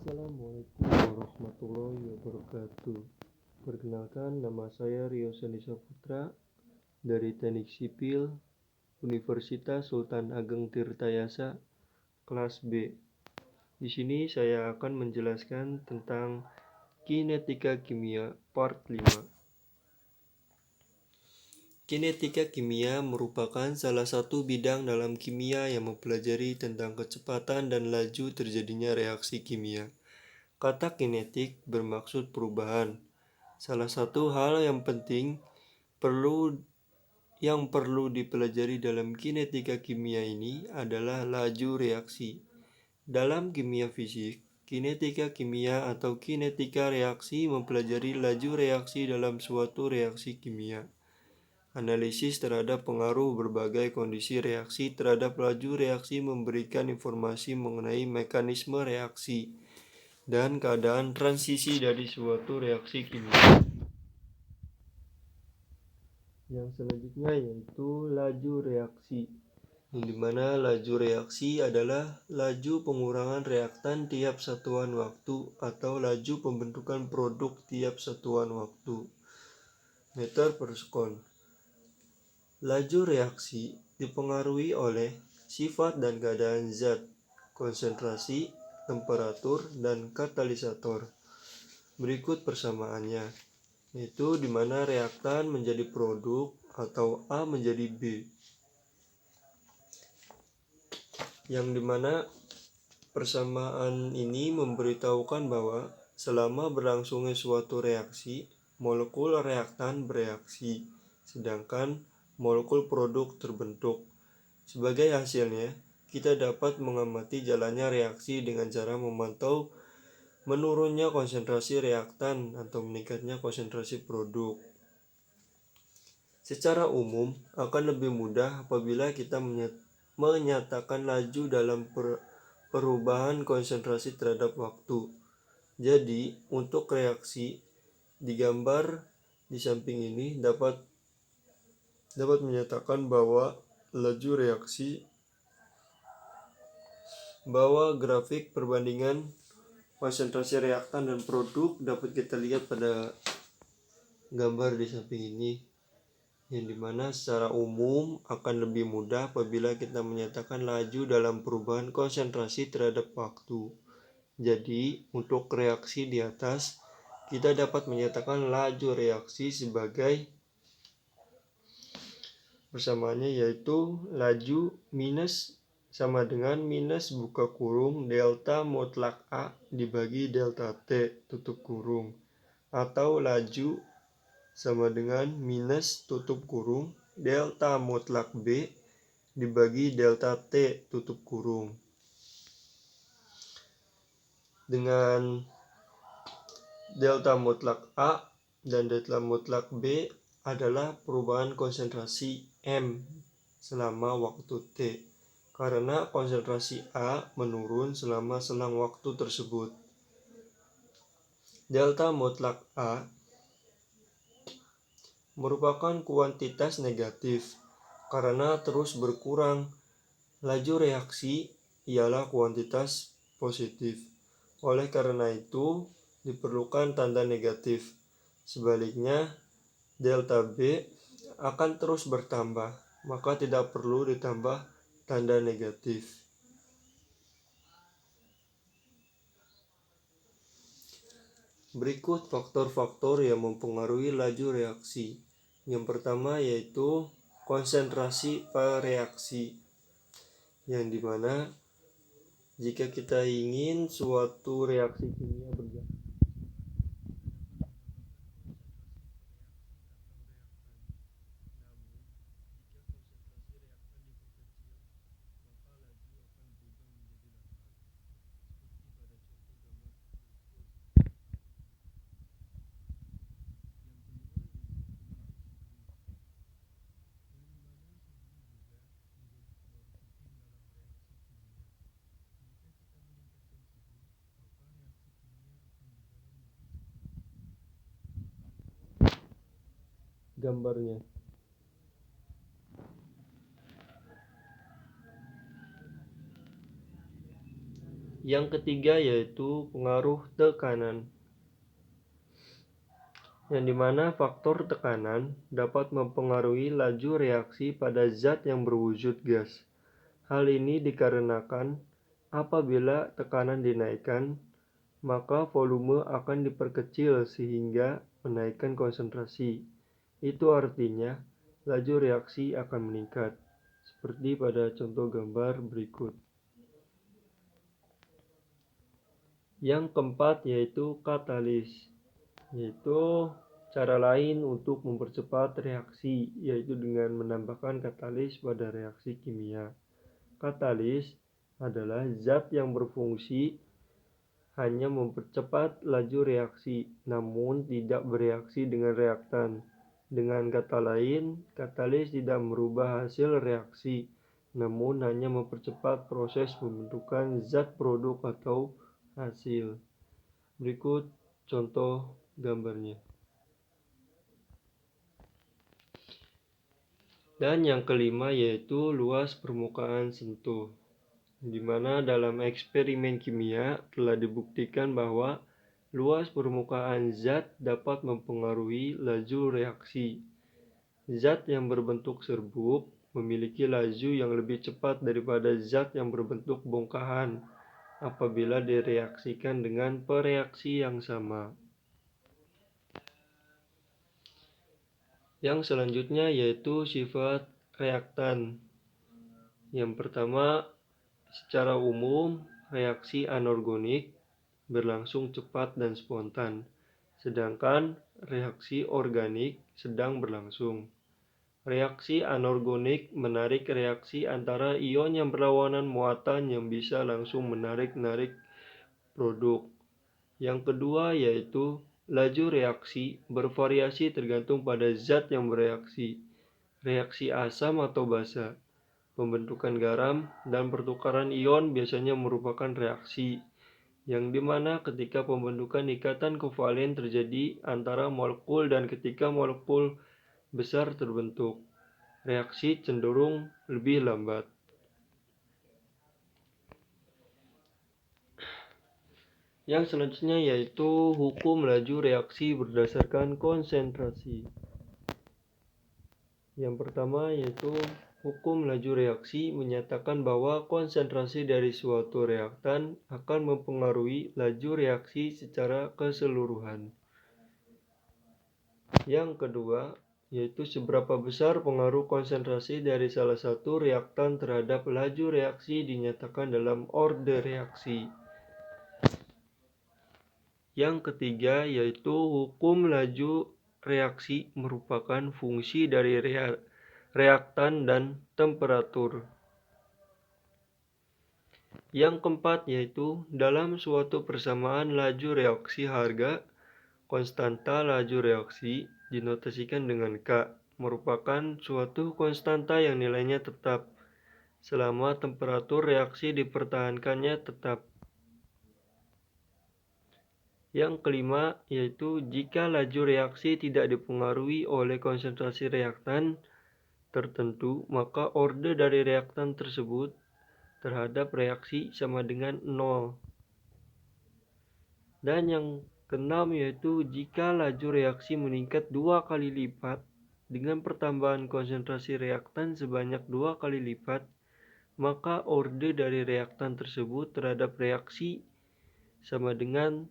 Assalamualaikum warahmatullahi wabarakatuh. Perkenalkan, nama saya Rio Seni Saputra dari Teknik Sipil Universitas Sultan Ageng Tirtayasa kelas B. Di sini saya akan menjelaskan tentang kinetika kimia part 5. Kinetika kimia merupakan salah satu bidang dalam kimia yang mempelajari tentang kecepatan dan laju terjadinya reaksi kimia. Kata kinetik bermaksud perubahan. Salah satu hal yang penting yang perlu dipelajari dalam kinetika kimia ini adalah laju reaksi. Dalam kimia fisik, kinetika kimia atau kinetika reaksi mempelajari laju reaksi dalam suatu reaksi kimia. Analisis terhadap pengaruh berbagai kondisi reaksi terhadap laju reaksi memberikan informasi mengenai mekanisme reaksi dan keadaan transisi dari suatu reaksi kimia. Yang selanjutnya yaitu laju reaksi, di mana laju reaksi adalah laju pengurangan reaktan tiap satuan waktu atau laju pembentukan produk tiap satuan waktu. Meter per sekon. Laju reaksi dipengaruhi oleh sifat dan keadaan zat, konsentrasi, temperatur, dan katalisator. Berikut persamaannya, yaitu di mana reaktan menjadi produk atau A menjadi B. Yang dimana persamaan ini memberitahukan bahwa selama berlangsungnya suatu reaksi, molekul reaktan bereaksi, sedangkan molekul produk terbentuk. Sebagai hasilnya, kita dapat mengamati jalannya reaksi dengan cara memantau menurunnya konsentrasi reaktan atau meningkatnya konsentrasi produk. Secara umum, akan lebih mudah apabila kita menyatakan laju dalam perubahan konsentrasi terhadap waktu. Jadi, untuk reaksi digambar di samping ini dapat menyatakan bahwa laju reaksi, bahwa grafik perbandingan konsentrasi reaktan dan produk dapat kita lihat pada gambar di samping ini, yang dimana secara umum akan lebih mudah apabila kita menyatakan laju dalam perubahan konsentrasi terhadap waktu. Jadi, untuk reaksi di atas, kita dapat menyatakan laju reaksi sebagai persamaannya yaitu laju minus sama dengan minus buka kurung delta mutlak A dibagi delta T tutup kurung, atau laju sama dengan minus tutup kurung delta mutlak B dibagi delta T tutup kurung. Dengan delta mutlak A dan delta mutlak B adalah perubahan konsentrasi M selama waktu T, karena konsentrasi A menurun selama selang waktu tersebut. Delta mutlak A merupakan kuantitas negatif karena terus berkurang. Laju reaksi ialah kuantitas positif. Oleh karena itu, diperlukan tanda negatif. Sebaliknya, delta B akan terus bertambah, maka tidak perlu ditambah tanda negatif. Berikut faktor-faktor yang mempengaruhi laju reaksi. Yang pertama yaitu konsentrasi reaksi, yang dimana jika kita ingin suatu reaksi kimia berjalan, gambarnya. Yang ketiga yaitu pengaruh tekanan, yang dimana faktor tekanan dapat mempengaruhi laju reaksi pada zat yang berwujud gas. Hal ini dikarenakan apabila tekanan dinaikkan, maka volume akan diperkecil sehingga menaikkan konsentrasi. Itu artinya laju reaksi akan meningkat, seperti pada contoh gambar berikut. Yang keempat yaitu katalis, yaitu cara lain untuk mempercepat reaksi, yaitu dengan menambahkan katalis pada reaksi kimia. Katalis adalah zat yang berfungsi hanya mempercepat laju reaksi, namun tidak bereaksi dengan reaktan. Dengan kata lain, katalis tidak merubah hasil reaksi, namun hanya mempercepat proses pembentukan zat produk atau hasil. Berikut contoh gambarnya. Dan yang kelima yaitu luas permukaan sentuh, di mana dalam eksperimen kimia telah dibuktikan bahwa luas permukaan zat dapat mempengaruhi laju reaksi. Zat yang berbentuk serbuk memiliki laju yang lebih cepat daripada zat yang berbentuk bongkahan apabila direaksikan dengan pereaksi yang sama. Yang selanjutnya yaitu sifat reaktan. Yang pertama, secara umum reaksi anorganik berlangsung cepat dan spontan, sedangkan reaksi organik sedang berlangsung. Reaksi anorganik menarik reaksi antara ion yang berlawanan muatan yang bisa langsung menarik-narik produk. Yang kedua yaitu laju reaksi bervariasi tergantung pada zat yang bereaksi. Reaksi asam atau basa, pembentukan garam, dan pertukaran ion biasanya merupakan reaksi yang dimana ketika pembentukan ikatan kovalen terjadi antara molekul dan ketika molekul besar terbentuk, reaksi cenderung lebih lambat. Yang selanjutnya yaitu hukum laju reaksi berdasarkan konsentrasi. Yang pertama yaitu hukum laju reaksi menyatakan bahwa konsentrasi dari suatu reaktan akan mempengaruhi laju reaksi secara keseluruhan. Yang kedua yaitu seberapa besar pengaruh konsentrasi dari salah satu reaktan terhadap laju reaksi dinyatakan dalam orde reaksi. Yang ketiga yaitu hukum laju reaksi merupakan fungsi dari reaktan dan temperatur. Yang keempat yaitu dalam suatu persamaan laju reaksi harga, konstanta laju reaksi dinotasikan dengan K, merupakan suatu konstanta yang nilainya tetap selama temperatur reaksi dipertahankannya tetap. Yang kelima yaitu jika laju reaksi tidak dipengaruhi oleh konsentrasi reaktan tertentu, maka orde dari reaktan tersebut terhadap reaksi sama dengan 0. Dan yang keenam yaitu jika laju reaksi meningkat 2 kali lipat dengan pertambahan konsentrasi reaktan sebanyak 2 kali lipat, maka orde dari reaktan tersebut terhadap reaksi sama dengan,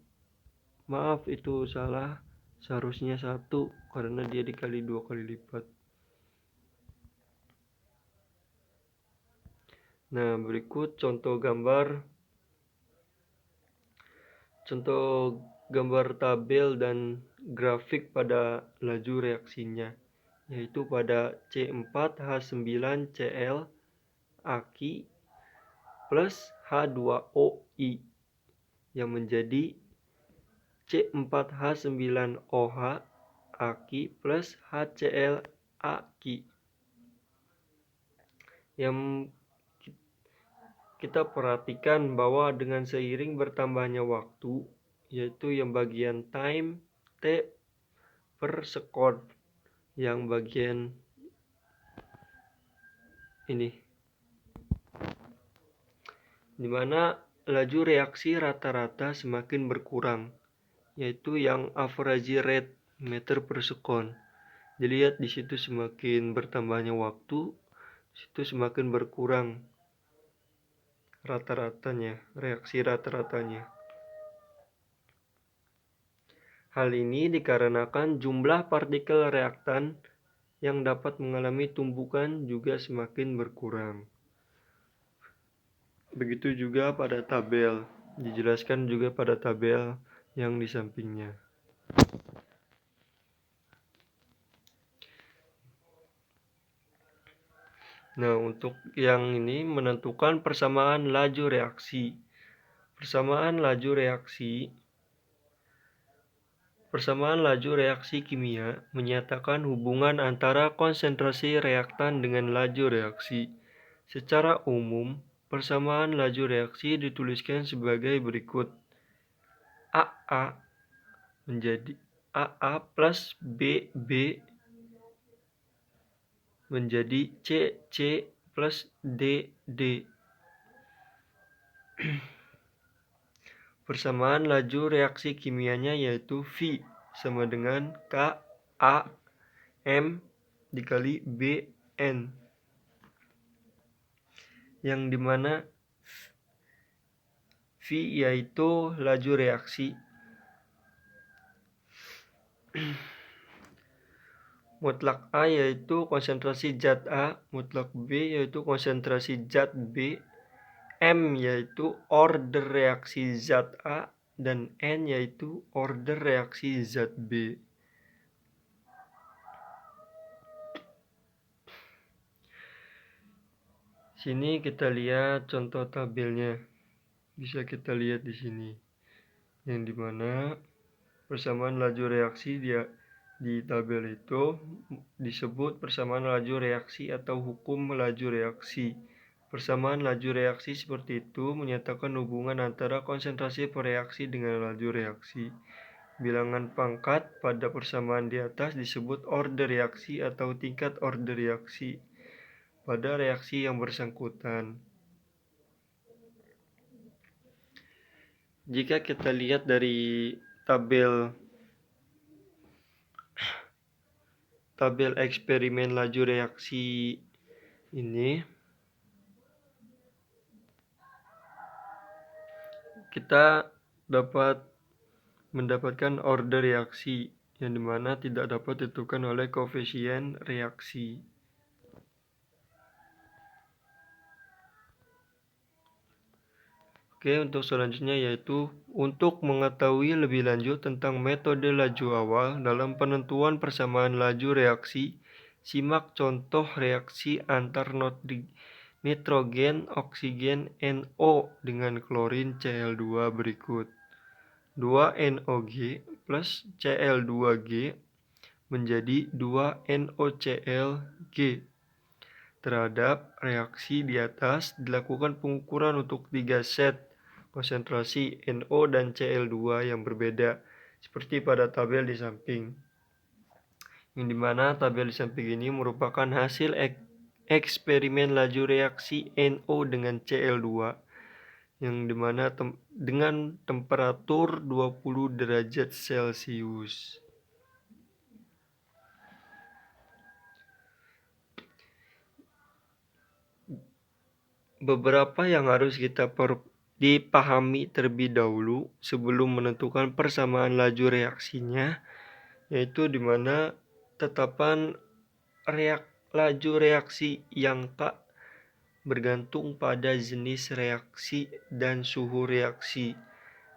maaf itu salah, seharusnya 1 karena dia dikali 2 kali lipat. Nah, berikut contoh gambar tabel dan grafik pada laju reaksinya, yaitu pada C4H9Cl Aki plus H2OI yang menjadi C4H9OH Aki plus HCl Aki. Yang kita perhatikan bahwa dengan seiring bertambahnya waktu, yaitu yang bagian time T per second, yang bagian ini, dimana laju reaksi rata-rata semakin berkurang, yaitu yang average rate meter per second. Jadi lihat di situ semakin bertambahnya waktu, situ semakin berkurang rata-ratanya, reaksi rata-ratanya. Hal ini dikarenakan jumlah partikel reaktan yang dapat mengalami tumbukan juga semakin berkurang. Begitu juga pada tabel, dijelaskan juga pada tabel yang di sampingnya. Nah, untuk yang ini menentukan persamaan laju reaksi. Persamaan laju reaksi kimia menyatakan hubungan antara konsentrasi reaktan dengan laju reaksi. Secara umum, persamaan laju reaksi dituliskan sebagai berikut. AA menjadi AA plus BB menjadi CC plus DD. Persamaan laju reaksi kimianya yaitu V sama dengan KAM dikali BN, yang dimana V yaitu laju reaksi, mutlak A yaitu konsentrasi zat A, mutlak B yaitu konsentrasi zat B, M yaitu order reaksi zat A, dan N yaitu order reaksi zat B. Sini kita lihat contoh tabelnya. Bisa kita lihat di sini. Yang dimana persamaan laju reaksi di tabel itu disebut persamaan laju reaksi atau hukum laju reaksi. Persamaan laju reaksi seperti itu menyatakan hubungan antara konsentrasi pereaksi dengan laju reaksi. Bilangan pangkat pada persamaan di atas disebut order reaksi atau tingkat order reaksi pada reaksi yang bersangkutan. Jika kita lihat dari tabel eksperimen laju reaksi ini, kita dapat mendapatkan order reaksi yang dimana tidak dapat ditentukan oleh koefisien reaksi. Oke, untuk selanjutnya yaitu untuk mengetahui lebih lanjut tentang metode laju awal dalam penentuan persamaan laju reaksi, simak contoh reaksi antar nitrogen oksigen NO dengan klorin Cl2 berikut. 2NOG plus Cl2G menjadi 2NOClG. Terhadap reaksi di atas dilakukan pengukuran untuk 3 set konsentrasi NO dan Cl2 yang berbeda, seperti pada tabel di samping. Yang dimana tabel di samping ini merupakan hasil eksperimen laju reaksi NO dengan Cl2, yang dimana dengan temperatur 20 derajat Celcius. Beberapa yang harus kita dipahami terlebih dahulu sebelum menentukan persamaan laju reaksinya, yaitu dimana tetapan laju reaksi yang K bergantung pada jenis reaksi dan suhu reaksi.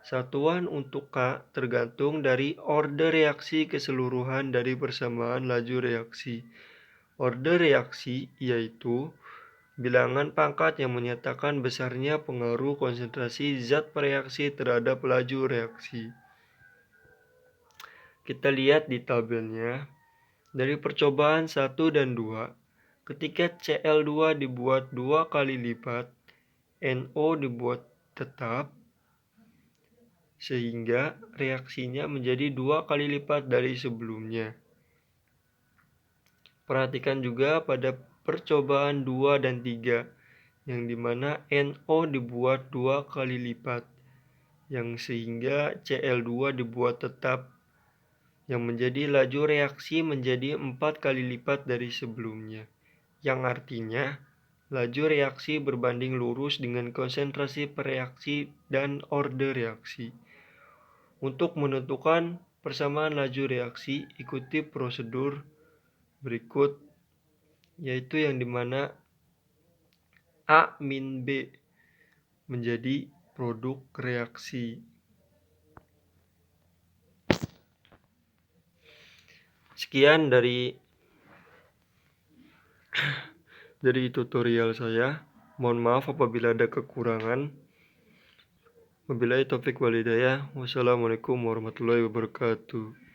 Satuan untuk K tergantung dari order reaksi keseluruhan dari persamaan laju reaksi. Order reaksi yaitu bilangan pangkat yang menyatakan besarnya pengaruh konsentrasi zat pereaksi terhadap laju reaksi. Kita lihat di tabelnya, dari percobaan 1 dan 2, ketika Cl2 dibuat 2 kali lipat, NO dibuat tetap, sehingga reaksinya menjadi 2 kali lipat dari sebelumnya. Perhatikan juga pada percobaan 2 dan 3. yang dimana NO dibuat 2 kali lipat, yang sehingga Cl2 dibuat tetap, yang menjadi laju reaksi menjadi 4 kali lipat dari sebelumnya, yang artinya laju reaksi berbanding lurus dengan konsentrasi per reaksi dan orde reaksi. Untuk menentukan persamaan laju reaksi, ikuti prosedur berikut, yaitu yang dimana A min B menjadi produk reaksi. Sekian dari tutorial saya. Mohon maaf apabila ada kekurangan. Wabillahi taufik wal hidayah. Wassalamualaikum warahmatullahi wabarakatuh.